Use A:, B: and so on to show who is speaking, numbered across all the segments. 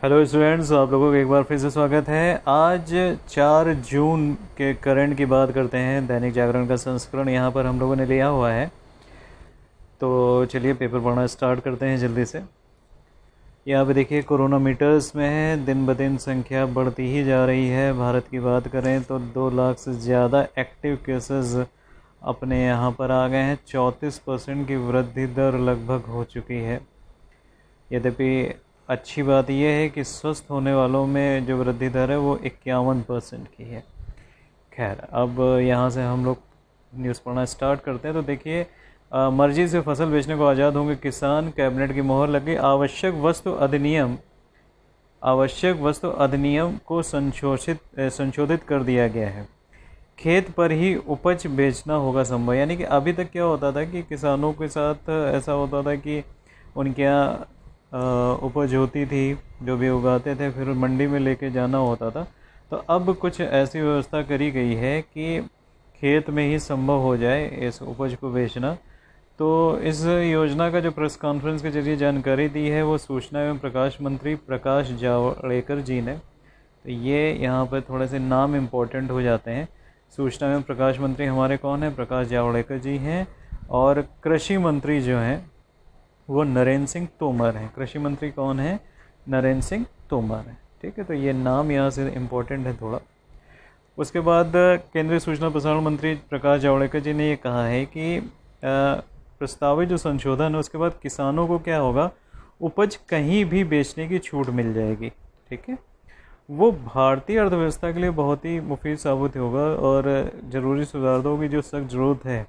A: Hello students, आप लोगों का एक बार फिर से स्वागत है। आज 4 जून के करंट की बात करते हैं। दैनिक जागरण का संस्करण यहाँ पर हम लोगों ने लिया हुआ है, तो चलिए पेपर पढ़ना स्टार्ट करते हैं जल्दी से। यहाँ पे देखिए कोरोना मीटर्स में है, दिन ब दिन संख्या बढ़ती ही जा रही है। भारत की बात करें तो 2 लाख से ज़्यादा एक्टिव केसेस अपने यहाँ पर आ गए हैं। 34% की वृद्धि दर लगभग हो चुकी है। यद्यपि अच्छी बात यह है कि स्वस्थ होने वालों में जो वृद्धि दर है वो 51% की है। खैर, अब यहाँ से हम लोग न्यूज़ पढ़ना स्टार्ट करते हैं। तो देखिए, मर्जी से फसल बेचने को आज़ाद होंगे किसान, कैबिनेट की मोहर लग गई। आवश्यक वस्तु अधिनियम को संशोधित कर दिया गया है। खेत पर ही उपज बेचना होगा संभव। यानी कि अभी तक क्या होता था कि किसानों के साथ ऐसा होता था कि उनके यहाँ उपज होती थी, जो भी उगाते थे, फिर मंडी में लेके जाना होता था। तो अब कुछ ऐसी व्यवस्था करी गई है कि खेत में ही संभव हो जाए इस उपज को बेचना। तो इस योजना का जो प्रेस कॉन्फ्रेंस के जरिए जानकारी दी है वो सूचना एवं प्रकाश मंत्री प्रकाश जावड़ेकर जी ने। तो ये यहाँ पर थोड़े से नाम इम्पोर्टेंट हो जाते हैं। सूचना एवं प्रकाश मंत्री हमारे कौन है? प्रकाश जावड़ेकर जी हैं। और कृषि मंत्री जो हैं वो नरेंद्र सिंह तोमर हैं। कृषि मंत्री कौन है? नरेंद्र सिंह तोमर हैं। ठीक है, तो ये नाम यहाँ से इम्पोर्टेंट है थोड़ा। उसके बाद केंद्रीय सूचना प्रसारण मंत्री प्रकाश जावड़ेकर जी ने ये कहा है कि प्रस्तावित जो संशोधन है उसके बाद किसानों को क्या होगा, उपज कहीं भी बेचने की छूट मिल जाएगी। ठीक है, वो भारतीय अर्थव्यवस्था के लिए बहुत ही मुफीद साबित होगा और ज़रूरी सुधारों की जो सख्त ज़रूरत है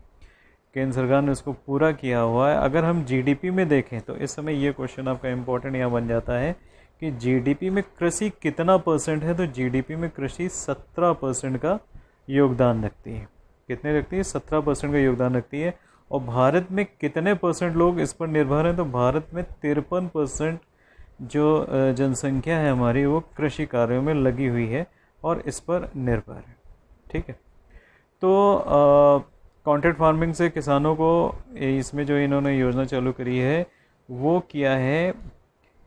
A: केंद्र सरकार ने उसको पूरा किया हुआ है। अगर हम जीडीपी में देखें तो इस समय ये क्वेश्चन आपका इम्पोर्टेंट यहाँ बन जाता है कि जीडीपी में कृषि कितना परसेंट है। तो जीडीपी में कृषि 17% का योगदान रखती है। कितने रखती है? 17% का योगदान रखती है। और भारत में कितने परसेंट लोग इस पर निर्भर हैं? तो भारत में 53% जो जनसंख्या है हमारी वो कृषि कार्यों में लगी हुई है और इस पर निर्भर है। ठीक है, तो कॉन्ट्रैक्ट फार्मिंग से किसानों को इसमें जो इन्होंने योजना चालू करी है वो किया है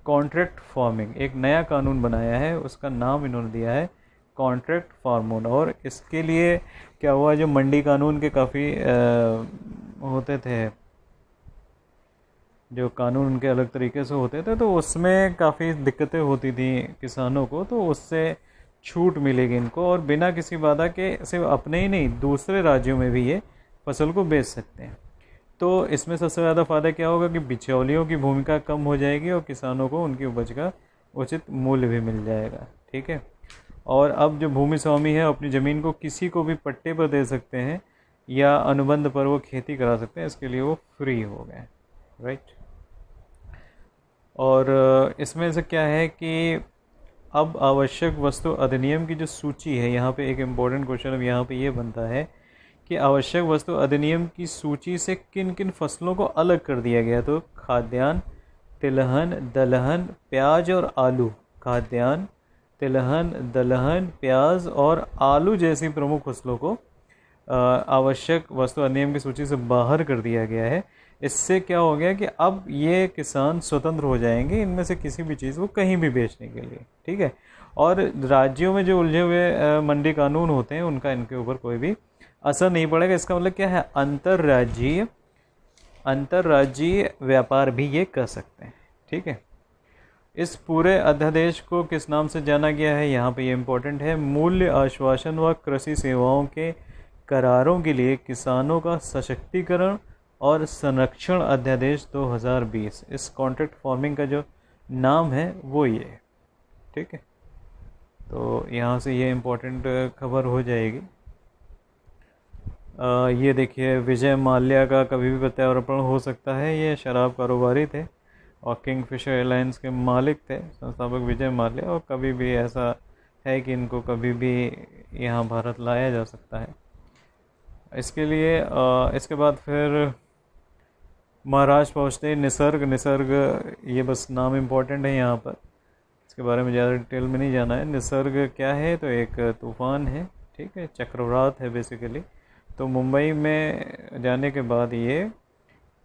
A: कॉन्ट्रैक्ट फार्मिंग। एक नया कानून बनाया है, उसका नाम इन्होंने दिया है कॉन्ट्रैक्ट फार्मिंग। और इसके लिए क्या हुआ, जो मंडी कानून के काफ़ी होते थे, जो कानून उनके अलग तरीके से होते थे, तो उसमें काफ़ी दिक्कतें होती थी किसानों को, तो उससे छूट मिलेगी इनको। और बिना किसी बाधा के सिर्फ अपने ही नहीं दूसरे राज्यों में भी ये फसल को बेच सकते हैं। तो इसमें सबसे ज़्यादा फ़ायदा क्या होगा कि बिचौलियों की भूमिका कम हो जाएगी और किसानों को उनकी उपज का उचित मूल्य भी मिल जाएगा। ठीक है, और अब जो भूमि स्वामी है अपनी ज़मीन को किसी को भी पट्टे पर दे सकते हैं या अनुबंध पर वो खेती करा सकते हैं, इसके लिए वो फ्री हो गए। राइट, और इसमें से क्या है कि अब आवश्यक वस्तु अधिनियम की जो सूची है, यहाँ पे एक इम्पोर्टेंट क्वेश्चन अब यहाँ पे ये बनता है कि आवश्यक वस्तु अधिनियम की सूची से किन किन फसलों को अलग कर दिया गया। तो खाद्यान्न, तिलहन, दलहन, प्याज और आलू। खाद्यान्न, तिलहन, दलहन, प्याज और आलू जैसी प्रमुख फसलों को आवश्यक वस्तु अधिनियम की सूची से बाहर कर दिया गया है। इससे क्या हो गया कि अब ये किसान स्वतंत्र हो जाएंगे इनमें से किसी भी चीज़ को कहीं भी बेचने के लिए। ठीक है, और राज्यों में जो उलझे हुए मंडी कानून होते हैं उनका इनके ऊपर कोई भी असर नहीं पड़ेगा। इसका मतलब क्या है, अंतर्राज्यीय व्यापार भी ये कर सकते हैं। ठीक है, इस पूरे अध्यादेश को किस नाम से जाना गया है, यहाँ पे ये इम्पोर्टेंट है, मूल्य आश्वासन व कृषि सेवाओं के करारों के लिए किसानों का सशक्तिकरण और संरक्षण अध्यादेश 2020। इस कॉन्ट्रैक्ट फार्मिंग का जो नाम है वो ये है। ठीक है, तो यहाँ से ये इम्पोर्टेंट खबर हो जाएगी। ये देखिए, विजय माल्या का कभी भी प्रत्यारोपण हो सकता है। ये शराब कारोबारी थे और किंगफिशर एयरलाइंस के मालिक थे, संस्थापक विजय माल्या। और कभी भी ऐसा है कि इनको कभी भी यहाँ भारत लाया जा सकता है। इसके लिए इसके बाद फिर महाराष्ट्र पहुँचते निसर्ग ये बस नाम इम्पोर्टेंट है यहाँ पर, इसके बारे में ज़्यादा डिटेल में नहीं जाना है। निसर्ग क्या है? तो एक तूफ़ान है। ठीक है, चक्रवात है बेसिकली। तो मुंबई में जाने के बाद ये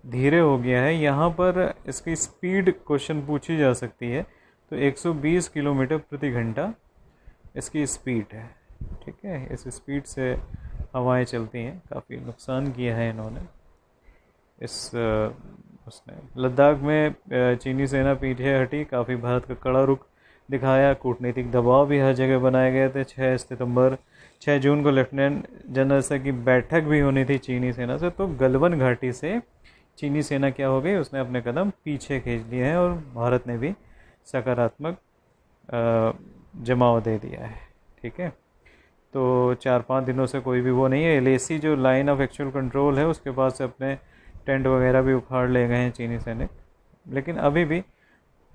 A: धीरे हो गया है। यहाँ पर इसकी स्पीड क्वेश्चन पूछी जा सकती है। तो 120 किलोमीटर प्रति घंटा इसकी स्पीड है। ठीक है, इस स्पीड से हवाएं चलती हैं। काफ़ी नुकसान किया है इन्होंने इस उसने। लद्दाख में चीनी सेना पीछे हटी, काफ़ी भारत का कड़ा रुख दिखाया, कूटनीतिक दबाव भी हर जगह बनाए गए थे। 6 जून को लेफ्टिनेंट जनरल से की बैठक भी होनी थी चीनी सेना से, तो गलवान घाटी से चीनी सेना क्या हो गई, उसने अपने कदम पीछे खींच लिए हैं और भारत ने भी सकारात्मक जमाव दे दिया है। ठीक है, तो 4-5 दिनों से कोई भी वो नहीं है। LAC जो लाइन ऑफ एक्चुअल कंट्रोल है उसके पास से अपने टेंट वगैरह भी उखाड़ ले गए हैं चीनी सैनिक, लेकिन अभी भी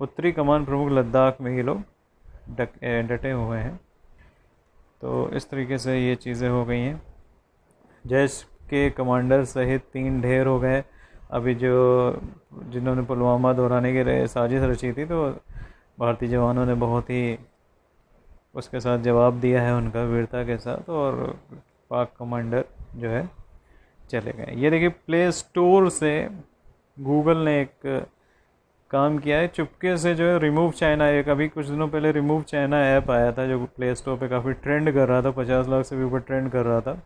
A: उत्तरी कमान प्रमुख लद्दाख में ये लोग डटे हुए हैं। तो इस तरीके से ये चीज़ें हो गई हैं। जैश के कमांडर सहित 3 ढेर हो गए। अभी जिन्होंने पुलवामा दोहराने की साजिश रची थी, तो भारतीय जवानों ने बहुत ही उसके साथ जवाब दिया है उनका वीरता के साथ, और पाक कमांडर जो है चले गए। ये देखिए, प्ले स्टोर से गूगल ने एक काम किया है, चुपके से जो है रिमूव चाइना, एक अभी कुछ दिनों पहले रिमूव चाइना ऐप आया था जो प्ले स्टोर पे काफ़ी ट्रेंड कर रहा था, 50 लाख से भी ऊपर ट्रेंड कर रहा था,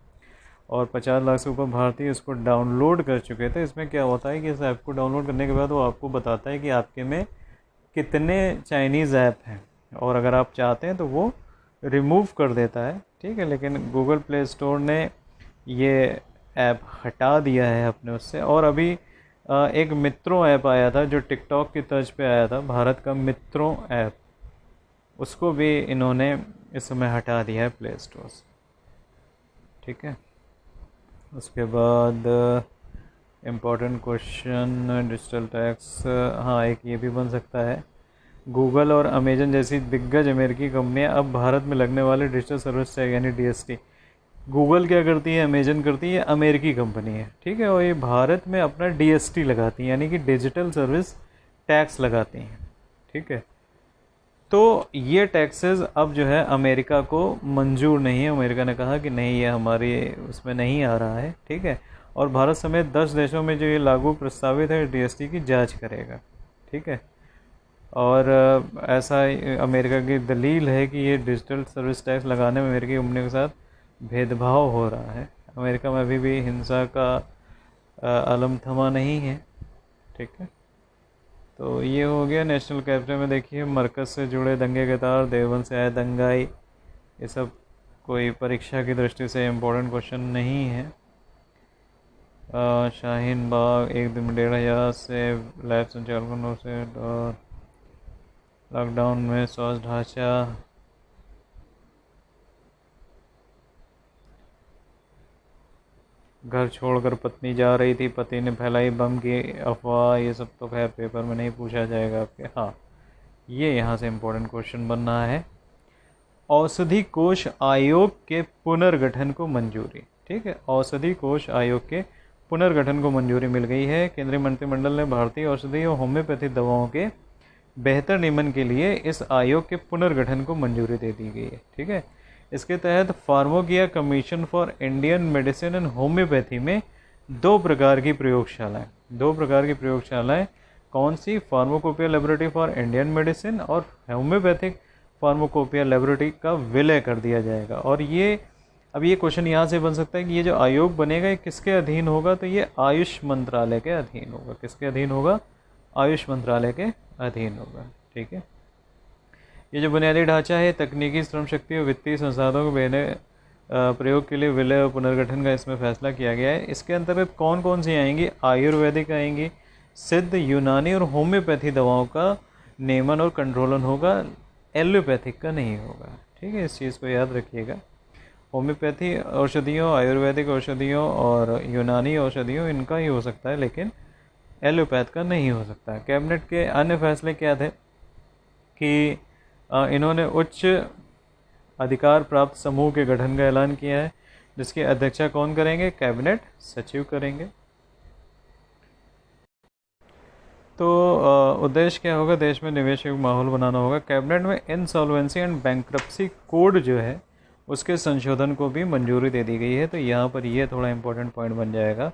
A: और 50 लाख से ऊपर भारतीय इसको डाउनलोड कर चुके थे। इसमें क्या होता है कि इस ऐप को डाउनलोड करने के बाद वो आपको बताता है कि आपके में कितने चाइनीज़ ऐप हैं, और अगर आप चाहते हैं तो वो रिमूव कर देता है। ठीक है, लेकिन गूगल प्ले स्टोर ने ये ऐप हटा दिया है अपने उससे। और अभी एक मित्रों ऐप आया था जो टिकटॉक की तर्ज पे आया था, भारत का मित्रों ऐप, उसको भी इन्होंने इस समय हटा दिया है प्ले स्टोर से। ठीक है, उसके बाद इम्पोर्टेंट क्वेश्चन, डिजिटल टैक्स, हाँ एक ये भी बन सकता है। गूगल और अमेजन जैसी दिग्गज अमेरिकी कंपनियां अब भारत में लगने वाले डिजिटल सर्विस टैक्स यानी DST, गूगल क्या करती है, अमेजन करती है, अमेरिकी कंपनी है। ठीक है, और ये भारत में अपना DST लगाती हैं, यानी कि डिजिटल सर्विस टैक्स लगाती हैं। ठीक है, तो ये टैक्सेस अब जो है अमेरिका को मंजूर नहीं है। अमेरिका ने कहा कि नहीं, ये हमारे उसमें नहीं आ रहा है। ठीक है, और भारत समेत 10 देशों में जो ये लागू प्रस्तावित है DST की जांच करेगा। ठीक है, और ऐसा अमेरिका की दलील है कि ये डिजिटल सर्विस टैक्स लगाने में अमेरिकी कंपनियों के साथ भेदभाव हो रहा है। अमेरिका में अभी भी हिंसा का आलम थमा नहीं है। ठीक है, तो ये हो गया। नेशनल कैपिटल में देखिए, मरकज से जुड़े दंगे के तार, देवबंद से आए दंगाई, ये सब कोई परीक्षा की दृष्टि से इम्पोर्टेंट क्वेश्चन नहीं है। शाहीन बाग 1 दिन में 1,500 से लैब संचालकों से, लॉकडाउन में स्वास्थ्य ढांचा, घर छोड़कर पत्नी जा रही थी, पति ने फैलाई बम की अफवाह, ये सब तो खैर पेपर में नहीं पूछा जाएगा आपके। हाँ, ये यहाँ से इम्पोर्टेंट क्वेश्चन बन रहा है। औषधि कोष आयोग के पुनर्गठन को मंजूरी। ठीक है, औषधि कोष आयोग के पुनर्गठन को मंजूरी मिल गई है। केंद्रीय मंत्रिमंडल ने भारतीय औषधि और होम्योपैथी दवाओं के बेहतर नियमन के लिए इस आयोग के पुनर्गठन को मंजूरी दे दी गई है। ठीक है, इसके तहत pharmacopoeia commission for Indian medicine and homoeopathy में 2 प्रकार की प्रयोगशालाएं कौन सी, pharmacopoeia laboratory for Indian medicine और होम्योपैथिक फार्माकोपिया लेबोरेटरी का विलय कर दिया जाएगा। और ये अब ये क्वेश्चन यहाँ से बन सकता है कि ये जो आयोग बनेगा ये किसके अधीन होगा, तो ये आयुष मंत्रालय के अधीन होगा। किसके अधीन होगा, आयुष मंत्रालय के अधीन होगा। ठीक है, ये जो बुनियादी ढांचा है, तकनीकी, श्रम शक्ति और वित्तीय संसाधनों को प्रयोग के लिए विलय और पुनर्गठन का इसमें फैसला किया गया है। इसके अंतर्गत कौन कौन सी आएंगी, आयुर्वेदिक आएंगी, सिद्ध, यूनानी और होम्योपैथी दवाओं का नियमन और कंट्रोलन होगा, एलोपैथिक का नहीं होगा। ठीक है, इस चीज़ को याद रखिएगा। होम्योपैथी औषधियों, आयुर्वेदिक औषधियों और यूनानी औषधियों इनका ही हो सकता है, लेकिन एलोपैथ का नहीं हो सकता। कैबिनेट के अन्य फैसले क्या थे कि इन्होंने उच्च अधिकार प्राप्त समूह के गठन का ऐलान किया है, जिसकी अध्यक्षता कौन करेंगे, कैबिनेट सचिव करेंगे। तो उद्देश्य क्या होगा, देश में निवेश का माहौल बनाना होगा। कैबिनेट में इंसॉल्वेंसी एंड बैंक्रप्सी कोड जो है उसके संशोधन को भी मंजूरी दे दी गई है। तो यहाँ पर ये थोड़ा इंपॉर्टेंट पॉइंट बन जाएगा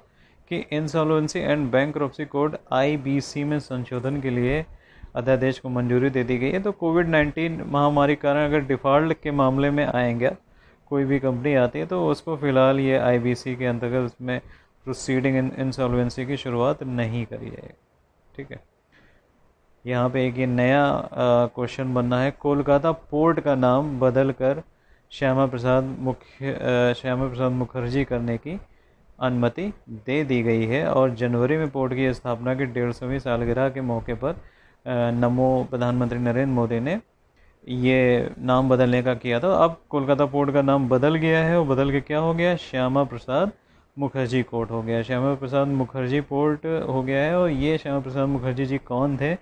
A: कि insolvency and bankruptcy code IBC में संशोधन के लिए अध्यादेश को मंजूरी दे दी गई है। तो कोविड-19 महामारी के कारण अगर डिफ़ॉल्ट के मामले में आएंगे कोई भी कंपनी आती है तो उसको फ़िलहाल ये आईबीसी के अंतर्गत उसमें प्रोसीडिंग इंसॉल्वेंसी की शुरुआत नहीं करी जाएगी। ठीक है, यहाँ पे एक ये नया क्वेश्चन बनना है, कोलकाता पोर्ट का नाम बदल कर श्यामा प्रसाद मुखर्जी करने की अनुमति दे दी गई है। और जनवरी में पोर्ट की स्थापना की 150वीं सालगिरह के मौके पर प्रधानमंत्री नरेंद्र मोदी ने ये नाम बदलने का किया था। अब कोलकाता पोर्ट का नाम बदल गया है और बदल के क्या हो गया, श्यामा प्रसाद मुखर्जी पोर्ट हो गया, श्यामा प्रसाद मुखर्जी पोर्ट हो गया है। और ये श्यामा प्रसाद मुखर्जी जी कौन थे,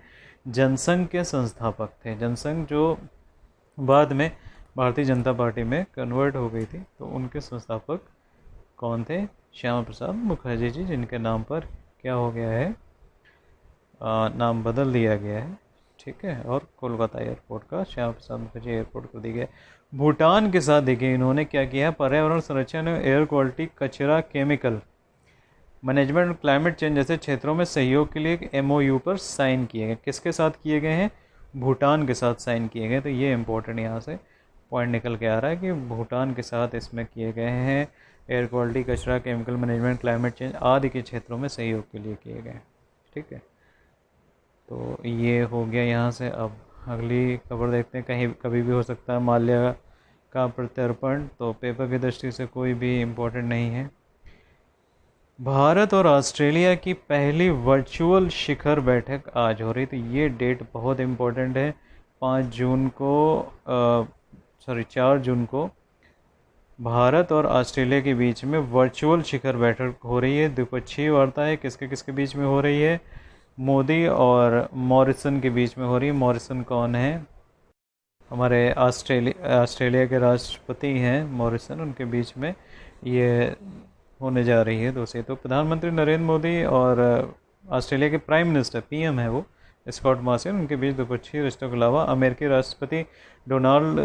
A: जनसंघ के संस्थापक थे। जनसंघ जो बाद में भारतीय जनता पार्टी में कन्वर्ट हो गई थी, तो उनके संस्थापक कौन थे, श्यामा प्रसाद मुखर्जी जी, जिनके नाम पर क्या हो गया है, नाम बदल दिया गया है। ठीक है, और कोलकाता एयरपोर्ट का श्यामा प्रसाद मुखर्जी एयरपोर्ट को दी गया। भूटान के साथ देखिए इन्होंने क्या किया, पर्यावरण संरक्षण एवं एयर क्वालिटी, कचरा, केमिकल मैनेजमेंट और क्लाइमेट चेंज जैसे क्षेत्रों में सहयोग के लिए एक MOU पर साइन किए गए। किसके साथ किए गए हैं, भूटान के साथ साइन किए गए। तो ये इंपॉर्टेंट यहाँ से पॉइंट निकल के आ रहा है कि भूटान के साथ इसमें किए गए हैं, एयर क्वालिटी, कचरा, केमिकल मैनेजमेंट, क्लाइमेट चेंज आदि के क्षेत्रों में सहयोग के लिए किए गए। ठीक है, तो ये हो गया यहाँ से। अब अगली खबर देखते हैं, कहीं कभी भी हो सकता है माल्या का प्रत्यर्पण, तो पेपर की दृष्टि से कोई भी इम्पोर्टेंट नहीं है। भारत और ऑस्ट्रेलिया की पहली वर्चुअल शिखर बैठक आज हो रही, तो ये डेट बहुत इम्पोर्टेंट है। 4 जून को भारत और ऑस्ट्रेलिया के बीच में वर्चुअल शिखर बैठक हो रही है। द्विपक्षीय वार्ता है, किसके किसके बीच में हो रही है, मोदी और मॉरिसन के बीच में हो रही है। मॉरिसन कौन है, हमारे ऑस्ट्रेलिया के राष्ट्रपति हैं मॉरिसन, उनके बीच में ये होने जा रही है दोस्तों। तो प्रधानमंत्री नरेंद्र मोदी और ऑस्ट्रेलिया के प्राइम मिनिस्टर PM है वो स्कॉट मॉरिसन, उनके बीच द्विपक्षीय रिश्तों के अलावा अमेरिकी राष्ट्रपति डोनाल्ड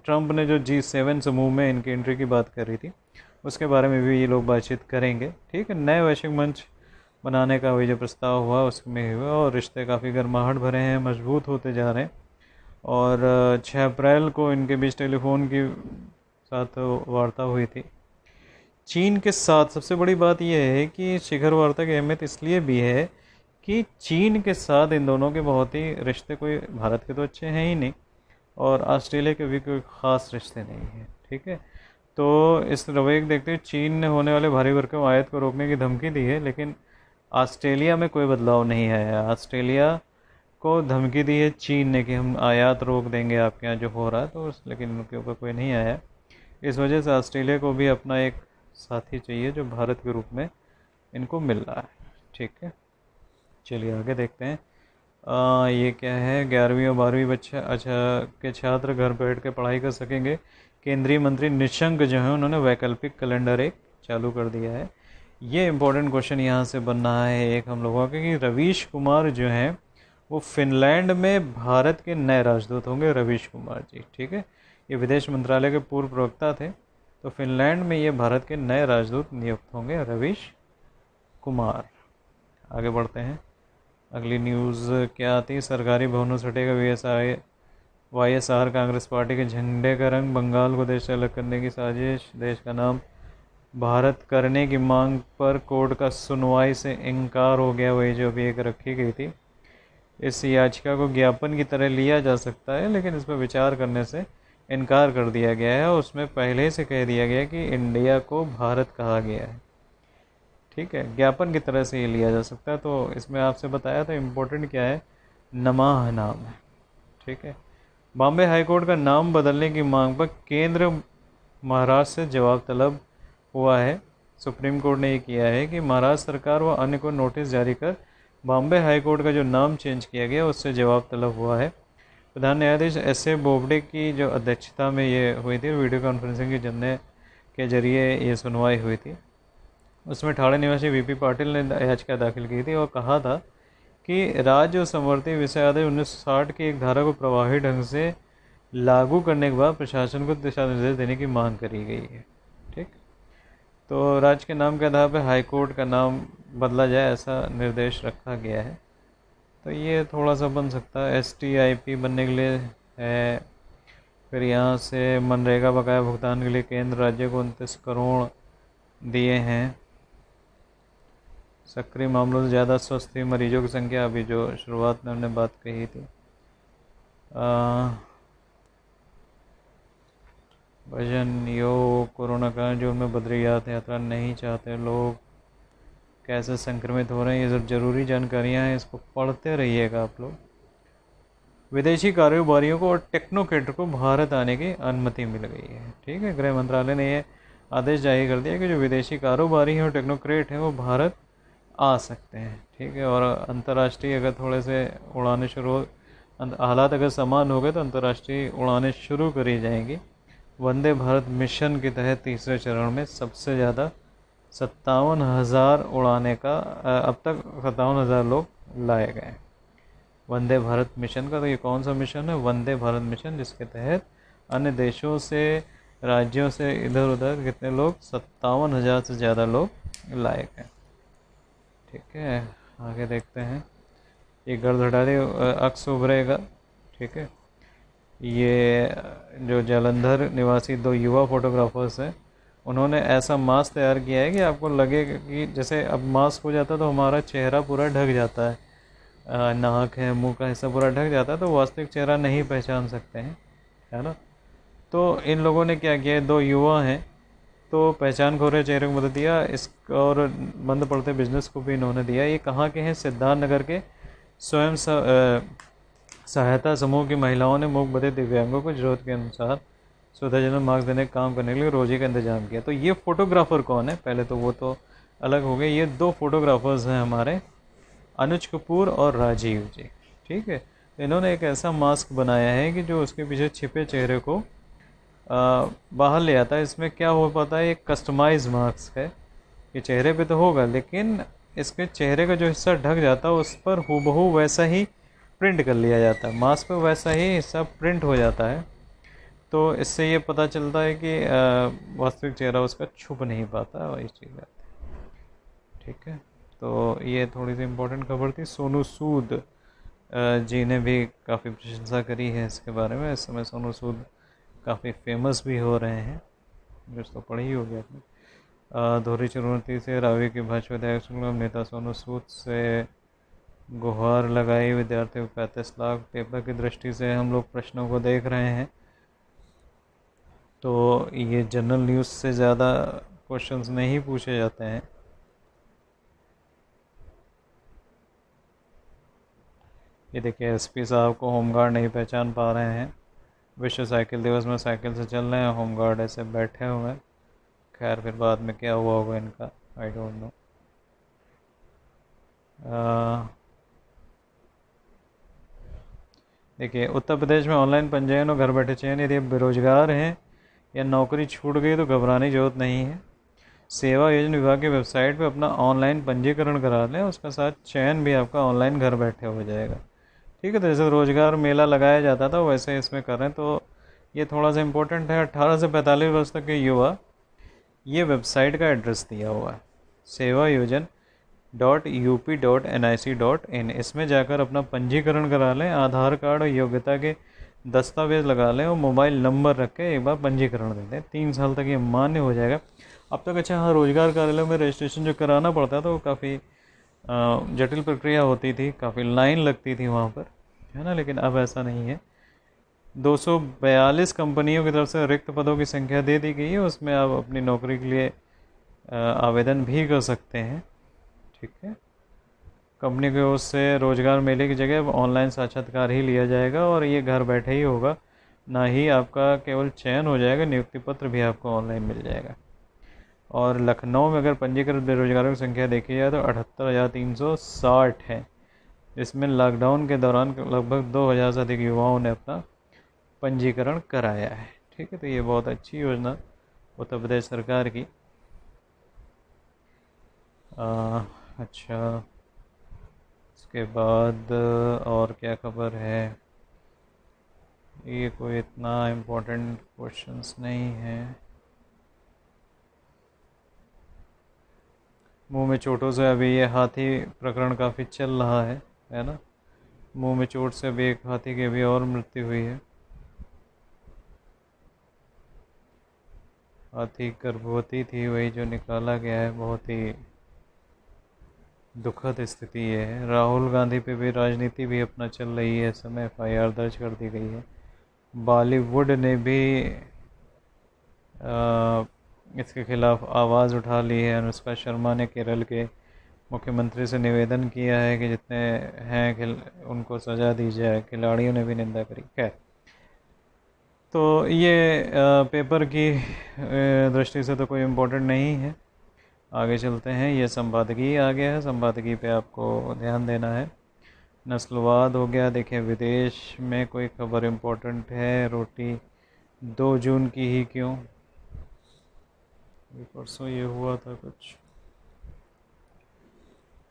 A: ट्रंप ने जो G7 समूह में इनकी एंट्री की बात कर रही थी, उसके बारे में भी ये लोग बातचीत करेंगे। ठीक है, नए वैश्विक मंच बनाने का भी जो प्रस्ताव हुआ उसमें हुआ, और रिश्ते काफ़ी गर्माहट भरे हैं, मजबूत होते जा रहे हैं। और 6 अप्रैल को इनके बीच टेलीफोन की साथ वार्ता हुई थी। चीन के साथ सबसे बड़ी बात यह है कि शिखर वार्ता की अहमियत इसलिए भी है कि चीन के साथ इन दोनों के बहुत ही रिश्ते, कोई भारत के तो अच्छे हैं ही नहीं और ऑस्ट्रेलिया के भी कोई ख़ास रिश्ते नहीं हैं। ठीक है, तो इस रवैये को देखते हुए चीन ने होने वाले भारी भरकम आयात को रोकने की धमकी दी है, लेकिन ऑस्ट्रेलिया में कोई बदलाव नहीं आया। ऑस्ट्रेलिया को धमकी दी है चीन ने कि हम आयात रोक देंगे आपके यहाँ जो हो रहा है, तो लेकिन उनके ऊपर कोई नहीं आया। इस वजह से ऑस्ट्रेलिया को भी अपना एक साथी चाहिए जो भारत के रूप में इनको मिल रहा है। ठीक है, चलिए आगे देखते हैं। ये क्या है, 11वीं और 12वीं बच्चे के छात्र घर बैठ के पढ़ाई कर सकेंगे। केंद्रीय मंत्री निशंक जो है उन्होंने वैकल्पिक कैलेंडर एक चालू कर दिया है। ये इंपॉर्टेंट क्वेश्चन यहाँ से बनना है एक हम लोगों का कि रवीश कुमार जो हैं वो फिनलैंड में भारत के नए राजदूत होंगे। रवीश कुमार जी, ठीक है, ये विदेश मंत्रालय के पूर्व प्रवक्ता थे, तो फिनलैंड में ये भारत के नए राजदूत नियुक्त होंगे, रवीश कुमार। आगे बढ़ते हैं, अगली न्यूज़ क्या आती है, सरकारी भवनों से हटेगा YSR कांग्रेस पार्टी के झंडे का रंग, बंगाल को देश से अलग करने की साजिश, देश का नाम भारत करने की मांग पर कोर्ट का सुनवाई से इनकार हो गया, वही जो अभी एक रखी गई थी। इस याचिका को ज्ञापन की तरह लिया जा सकता है, लेकिन इस पर विचार करने से इनकार कर दिया गया है। उसमें पहले से कह दिया गया कि इंडिया को भारत कहा गया है। ठीक है, ज्ञापन की तरह से ये लिया जा सकता है। तो इसमें आपसे बताया था इम्पोर्टेंट क्या है, नमाह नाम है। ठीक है, बॉम्बे हाईकोर्ट का नाम बदलने की मांग पर केंद्र महाराष्ट्र से जवाब तलब हुआ है। सुप्रीम कोर्ट ने ये किया है कि महाराष्ट्र सरकार व अन्य को नोटिस जारी कर बॉम्बे हाईकोर्ट का जो नाम चेंज किया गया उससे जवाब तलब हुआ है। प्रधान न्यायाधीश S.A. बोबडे की जो अध्यक्षता में ये हुई थी, वीडियो कॉन्फ्रेंसिंग के जरिए ये सुनवाई हुई थी। उसमें ठाणे निवासी VP पाटिल ने याचिका दाखिल की थी और कहा था कि राज्य और समवर्ती विषय आदेश 1960 की एक धारा को प्रभावी ढंग से लागू करने के बाद प्रशासन को दिशा निर्देश देने की मांग करी गई है। ठीक, तो राज्य के नाम के आधार पर हाईकोर्ट का नाम बदला जाए, ऐसा निर्देश रखा गया है। तो ये थोड़ा सा बन सकता है, STIP बनने के लिए है। फिर यहाँ से मनरेगा बकाया भुगतान के लिए केंद्र राज्य को 29 करोड़ दिए हैं। सक्रिय मामलों से ज़्यादा स्वस्थ हुई मरीजों की संख्या, अभी जो शुरुआत में हमने बात कही थी। भजन योग, कोरोना काल जो में बद्रीनाथ यात्रा नहीं चाहते लोग कैसे संक्रमित हो रहे हैं, ये सब जरूरी जानकारियां हैं, इसको पढ़ते रहिएगा आप लोग। विदेशी कारोबारियों को और टेक्नोक्रेटर को भारत आने की अनुमति मिल गई है। ठीक है, गृह मंत्रालय ने ये आदेश जारी कर दिया कि जो विदेशी कारोबारी हैं और टेक्नोक्रेट हैं वो भारत आ सकते हैं। ठीक है, और अंतर्राष्ट्रीय अगर थोड़े से उड़ाने शुरू, हालात अगर समान हो गए तो अंतर्राष्ट्रीय उड़ानें शुरू करी जाएंगी। वंदे भारत मिशन के तहत तीसरे चरण में सबसे ज़्यादा 57,000 उड़ाने का अब तक 57,000 लोग लाए गए वंदे भारत मिशन का। तो ये कौन सा मिशन है? वंदे भारत मिशन, जिसके तहत अन्य देशों से, राज्यों से इधर उधर कितने लोग, 57,000 से ज़्यादा लोग लाए गए। ठीक है, आगे देखते हैं। ये गर्भधारी अक्स उभरेगा। ठीक है, ये जो जालंधर निवासी 2 युवा फोटोग्राफर्स हैं, उन्होंने ऐसा मास्क तैयार किया है कि आपको लगेगा कि जैसे अब मास्क हो जाता है तो हमारा चेहरा पूरा ढक जाता है, नाक है, मुंह का हिस्सा पूरा ढक जाता है, तो वास्तविक चेहरा नहीं पहचान सकते हैं, है ना। तो इन लोगों ने क्या किया है, 2 युवा हैं, तो पहचान खोरे चेहरे को मदद दिया इस, और बंद पड़ते बिजनेस को भी इन्होंने दिया। ये कहाँ के हैं? सिद्धार्थ नगर के स्वयं सहायता समूह की महिलाओं ने मूक बधिर दिव्यांगों को जरूरत के अनुसार सुविधाजनक मार्क्स देने का काम करने के लिए रोजी का इंतजाम किया। तो ये फोटोग्राफर कौन है? पहले तो वो तो अलग हो गए, ये 2 फोटोग्राफर्स हैं हमारे, अनुज कपूर और राजीव जी। ठीक है, इन्होंने एक ऐसा मास्क बनाया है कि जो उसके पीछे छिपे चेहरे को बाहर ले आता है। इसमें क्या हो पाता है, एक कस्टमाइज मास्क है, ये चेहरे पे तो होगा लेकिन इसके चेहरे का जो हिस्सा ढक जाता है उस पर हूबहू वैसा ही प्रिंट कर लिया जाता है, मास्क पे वैसा ही हिस्सा प्रिंट हो जाता है। तो इससे ये पता चलता है कि वास्तविक चेहरा उसका छुप नहीं पाता, वही चीज़ है। ठीक है, तो ये थोड़ी सी इम्पोर्टेंट खबर थी। सोनू सूद जी ने भी काफ़ी प्रशंसा करी है इसके बारे में। इस समय सोनू सूद काफ़ी फेमस भी हो रहे हैं, कुछ तो पढ़ी ही होगी आपने। दोहरी चुनौती से रावी के भाजपा विधायक नेता सोनू सूद से गुहार लगाई विद्यार्थियों को 35 लाख। पेपर की दृष्टि से हम लोग प्रश्नों को देख रहे हैं, तो ये जनरल न्यूज़ से ज़्यादा क्वेश्चंस नहीं पूछे जाते हैं। ये देखिए, एसपी साहब को होमगार्ड नहीं पहचान पा रहे हैं। विश्व साइकिल दिवस में साइकिल से चल रहे हैं, होमगार्ड ऐसे बैठे हुए हैं। खैर, फिर बाद में क्या हुआ होगा इनका, आई डोंट नो। देखिए, उत्तर प्रदेश में ऑनलाइन पंजीयन और घर बैठे चयन। यदि आप बेरोजगार हैं या नौकरी छूट गई तो घबराने की जरूरत नहीं है। सेवा योजना विभाग की वेबसाइट पर अपना ऑनलाइन पंजीकरण करा लें, उसके साथ चयन भी आपका ऑनलाइन घर बैठे हो जाएगा। ठीक है, तो जैसे रोजगार मेला लगाया जाता था वैसे इसमें करें, तो ये थोड़ा सा इम्पोर्टेंट है। 18 से 45 वर्ष तक के युवा, ये वेबसाइट का एड्रेस दिया हुआ है, सेवा योजन .up.nic.in। इसमें जाकर अपना पंजीकरण करा लें, आधार कार्ड और योग्यता के दस्तावेज लगा लें और मोबाइल नंबर रख के एक बार पंजीकरण दे दें। 3 साल तक ये मान्य हो जाएगा। अब तक अच्छा, हाँ, रोजगार कार्यालय में रजिस्ट्रेशन जो कराना पड़ता है तो काफ़ी जटिल प्रक्रिया होती थी, काफ़ी लाइन लगती थी वहाँ पर, है ना, लेकिन अब ऐसा नहीं है। 242 कंपनियों की तरफ से रिक्त पदों की संख्या दे दी गई है, उसमें आप अपनी नौकरी के लिए आवेदन भी कर सकते हैं। ठीक है, कंपनी की ओर से रोजगार मेले की जगह ऑनलाइन साक्षात्कार ही लिया जाएगा और ये घर बैठे ही होगा, ना ही आपका केवल चयन हो जाएगा, नियुक्ति पत्र भी आपको ऑनलाइन मिल जाएगा। और लखनऊ में अगर पंजीकृत बेरोजगारों की संख्या देखी जाए तो 78,360 है। इसमें लॉकडाउन के दौरान लगभग 2,000 से अधिक युवाओं ने अपना पंजीकरण कराया है। ठीक है, तो ये बहुत अच्छी योजना उत्तर प्रदेश सरकार की। अच्छा, इसके बाद और क्या खबर है? ये कोई इतना इम्पोर्टेंट क्वेश्चंस नहीं है। मुंह में चोटों से अभी ये हाथी प्रकरण काफ़ी चल रहा है ना। मुंह में चोट से अभी एक हाथी की अभी और मृत्यु हुई है। हाथी गर्भवती थी, वही जो निकाला गया है। बहुत ही दुखद स्थिति ये है। राहुल गांधी पे भी राजनीति भी अपना चल रही है, इस समय FIR दर्ज कर दी गई है। बॉलीवुड ने भी इसके खिलाफ आवाज़ उठा ली है। अनुष्का शर्मा ने केरल के मुख्यमंत्री से निवेदन किया है कि जितने हैं उनको सज़ा दी जाए। खिलाड़ियों ने भी निंदा करी। खैर, तो ये पेपर की दृष्टि से तो कोई इम्पोर्टेंट नहीं है। आगे चलते हैं। ये संपादकीय आ गया है, संपादकीय पे आपको ध्यान देना है। नस्लवाद हो गया। देखिए, विदेश में कोई खबर इम्पोर्टेंट है। रोटी 2 जून की ही क्यों, परसों ये हुआ था कुछ,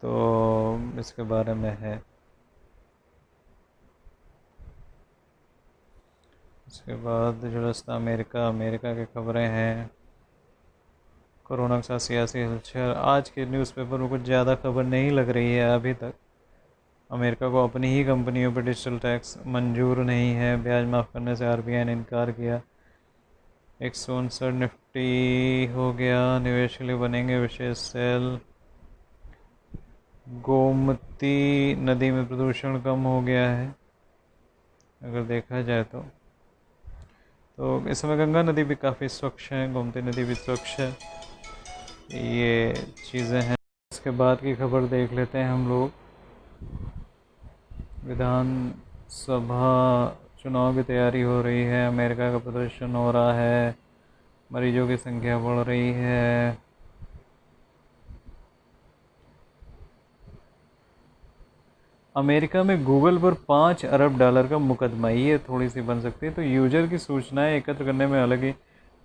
A: तो इसके बारे में है। इसके बाद जो रास्ता अमेरिका की खबरें हैं। कोरोना के साथ सियासी हलचल। आज के न्यूज़पेपर में कुछ ज़्यादा खबर नहीं लग रही है अभी तक। अमेरिका को अपनी ही कंपनियों पर डिजिटल टैक्स मंजूर नहीं है। ब्याज माफ़ करने से RBI ने इनकार किया। 159 निफ्टी हो गया। निवेश के लिए बनेंगे विशेष सेल। गोमती नदी में प्रदूषण कम हो गया है अगर देखा जाए तो इस समय गंगा नदी भी काफ़ी स्वच्छ है, गोमती नदी भी स्वच्छ है। ये चीज़ें हैं। इसके बाद की खबर देख लेते हैं हम लोग। विधानसभा चुनाव की तैयारी हो रही है। अमेरिका का प्रदर्शन हो रहा है। मरीजों की संख्या बढ़ रही है। अमेरिका में गूगल पर $5 अरब का मुकदमा, ये थोड़ी सी बन सकती है। तो यूजर की सूचनाएं एकत्र करने में अलग ही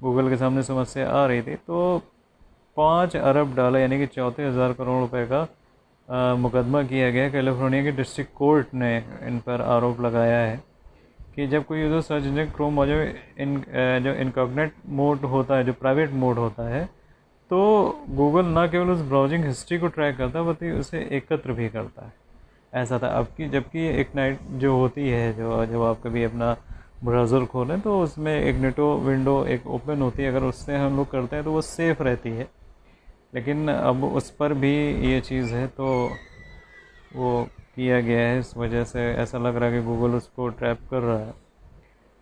A: गूगल के सामने समस्या आ रही थी। तो $5 अरब यानी कि 34,000 करोड़ रुपए का मुकदमा किया गया। कैलिफोर्निया की डिस्ट्रिक्ट कोर्ट ने इन पर आरोप लगाया है कि जब कोई यूज़र सर्च इंजन क्रोम और जो इनकॉग्निट मोड होता है, जो प्राइवेट मोड होता है, तो गूगल ना केवल उस ब्राउजिंग हिस्ट्री को ट्रैक करता है बल्कि उसे एकत्र भी करता है। ऐसा था। अब की जबकि एक नाइट जो होती है, जो जब आप कभी अपना ब्राउज़र खोलें तो उसमें एक नेटो विंडो एक ओपन होती है। अगर उससे हम लोग करते हैं तो वो सेफ़ रहती है। लेकिन अब उस पर भी ये चीज़ है, तो वो किया गया है। इस वजह से ऐसा लग रहा है कि गूगल उसको ट्रैप कर रहा है।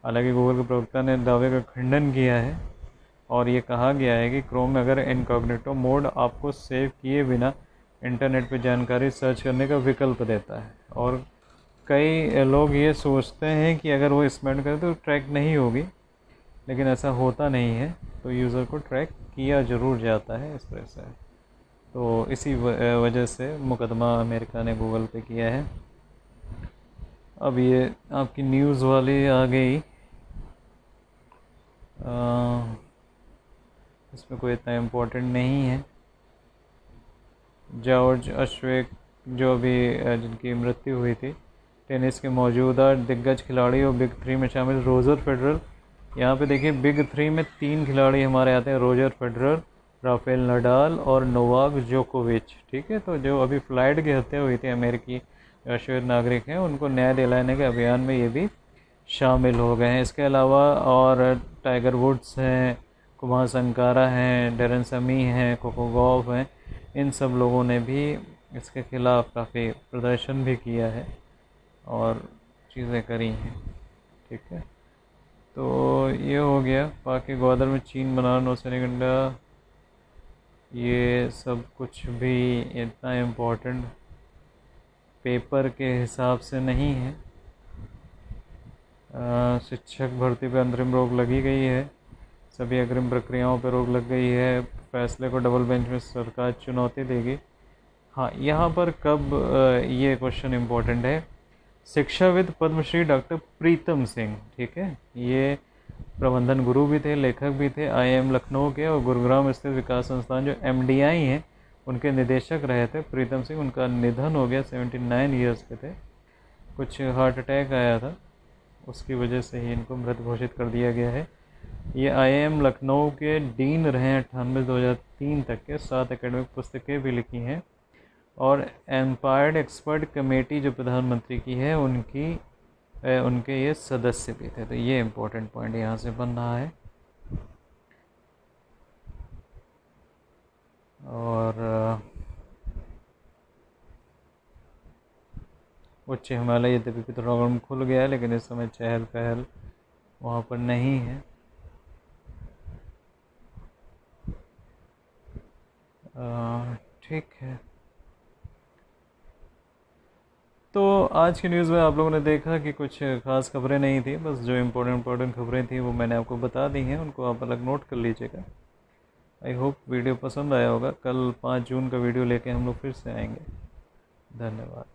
A: हालांकि गूगल के प्रवक्ता ने दावे का खंडन किया है और ये कहा गया है कि क्रोम में अगर इनकॉग्निटो मोड आपको सेव किए बिना इंटरनेट पर जानकारी सर्च करने का विकल्प देता है। और कई लोग ये सोचते हैं कि अगर वो स्पेंड करें तो ट्रैक नहीं होगी, लेकिन ऐसा होता नहीं है। तो यूज़र को ट्रैक किया ज़रूर जाता है इस तरह से। तो इसी वजह से मुकदमा अमेरिका ने गूगल पे किया है। अब ये आपकी न्यूज़ वाली आ गई। इसमें कोई इतना इम्पोर्टेंट नहीं है। जॉर्ज अश्वेक जो अभी जिनकी मृत्यु हुई थी, टेनिस के मौजूदा दिग्गज खिलाड़ी और बिग 3 में शामिल रोजर फेडरर। यहाँ पे देखिए, बिग 3 में 3 खिलाड़ी हमारे आते हैं, रोजर फेडरर, राफेल नडाल और नोवाक जोकोविच। ठीक है, तो जो अभी फ्लाइट की हत्या हुई थी, अमेरिकी राष्ट्रीय नागरिक हैं, उनको न्याय दिलाने के अभियान में ये भी शामिल हो गए हैं। इसके अलावा और टाइगर वुड्स हैं, कुमार संकारा हैं, डेरन समी हैं, कोको गॉफ हैं। इन सब लोगों ने भी इसके खिलाफ़ काफ़ी प्रदर्शन भी किया है और चीज़ें करी हैं। ठीक है, तो ये हो गया। बाकी ग्वादर में चीन बना नौसैनिक अड्डा, ये सब कुछ भी इतना इम्पोर्टेंट पेपर के हिसाब से नहीं है। शिक्षक भर्ती पर अंतरिम रोक लगी गई है। सभी अग्रिम प्रक्रियाओं पर रोक लग गई है। फैसले को डबल बेंच में सरकार चुनौती देगी। हाँ, यहाँ पर कब, ये क्वेश्चन इम्पोर्टेंट है। शिक्षाविद पद्मश्री डॉक्टर प्रीतम सिंह, ठीक है, ये प्रबंधन गुरु भी थे, लेखक भी थे, IIM लखनऊ के और गुरुग्राम स्थित विकास संस्थान जो MDI हैं उनके निदेशक रहे थे प्रीतम सिंह। उनका निधन हो गया, 79 ईयर्स के थे। कुछ हार्ट अटैक आया था, उसकी वजह से ही इनको मृत घोषित कर दिया गया है। ये IIM लखनऊ के डीन रहे हैं 98 से 2003 तक के। 7 एकेडमिक पुस्तकें भी लिखी हैं और एम्पायर्ड एक्सपर्ट कमेटी जो प्रधानमंत्री की है उनके ये सदस्य भी थे। तो ये इम्पोर्टेंट पॉइंट यहाँ से बन रहा है। और उच्च हिमालय यद्यपि पिथौरागढ़ में खुल गया है, लेकिन इस समय चहल पहल वहाँ पर नहीं है। ठीक है, तो आज की न्यूज़ में आप लोगों ने देखा कि कुछ खास खबरें नहीं थी, बस जो इम्पोर्टेंट खबरें थी वो मैंने आपको बता दी हैं, उनको आप अलग नोट कर लीजिएगा। आई होप वीडियो पसंद आया होगा। कल 5 जून का वीडियो लेके हम लोग फिर से आएंगे। धन्यवाद।